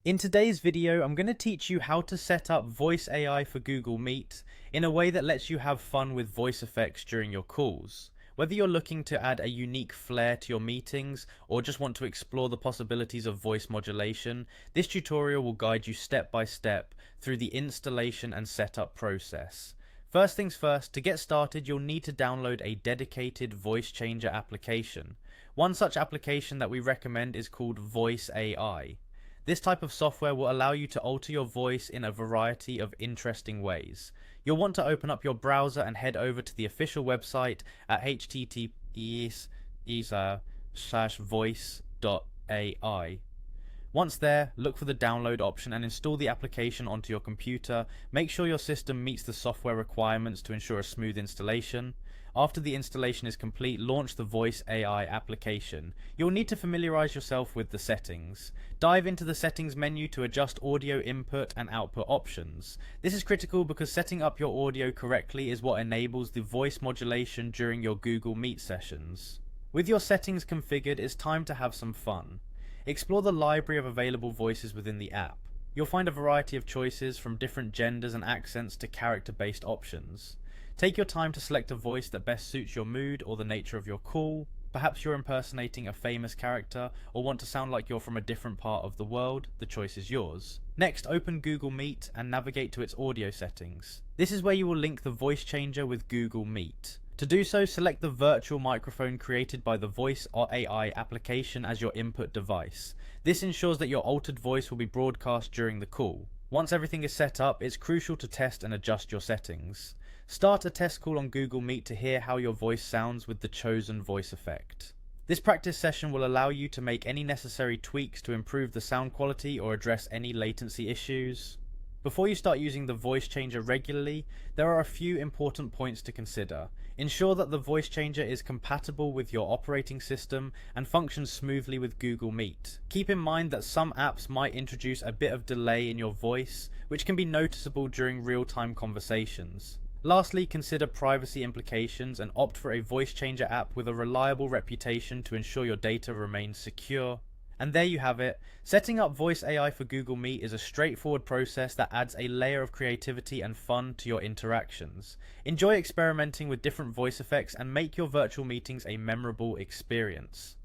In today's video, I'm going to teach you how to set up Voice AI for Google Meet in a way that lets you have fun with voice effects during your calls. Whether you're looking to add a unique flair to your meetings or just want to explore the possibilities of voice modulation, this tutorial will guide you step by step through the installation and setup process. First things first, to get started, you'll need to download a dedicated voice changer application. One such application that we recommend is called Voice AI. This type of software will allow you to alter your voice in a variety of interesting ways. You'll want to open up your browser and head over to the official website at https://voice.ai. Once there, look for the download option and install the application onto your computer. Make sure your system meets the software requirements to ensure a smooth installation. After the installation is complete, launch the Voice AI application. You'll need to familiarize yourself with the settings. Dive into the settings menu to adjust audio input and output options. This is critical because setting up your audio correctly is what enables the voice modulation during your Google Meet sessions. With your settings configured, it's time to have some fun. Explore the library of available voices within the app. You'll find a variety of choices from different genders and accents to character-based options. Take your time to select a voice that best suits your mood or the nature of your call. Perhaps you're impersonating a famous character or want to sound like you're from a different part of the world. The choice is yours. Next, open Google Meet and navigate to its audio settings. This is where you will link the voice changer with Google Meet. To do so, select the virtual microphone created by the Voice AI application as your input device. This ensures that your altered voice will be broadcast during the call. Once everything is set up, it's crucial to test and adjust your settings. Start a test call on Google Meet to hear how your voice sounds with the chosen voice effect. This practice session will allow you to make any necessary tweaks to improve the sound quality or address any latency issues. Before you start using the voice changer regularly, there are a few important points to consider. Ensure that the voice changer is compatible with your operating system and functions smoothly with Google Meet. Keep in mind that some apps might introduce a bit of delay in your voice, which can be noticeable during real-time conversations. Lastly, consider privacy implications and opt for a voice changer app with a reliable reputation to ensure your data remains secure. And there you have it. Setting up Voice AI for Google Meet is a straightforward process that adds a layer of creativity and fun to your interactions. Enjoy experimenting with different voice effects and make your virtual meetings a memorable experience.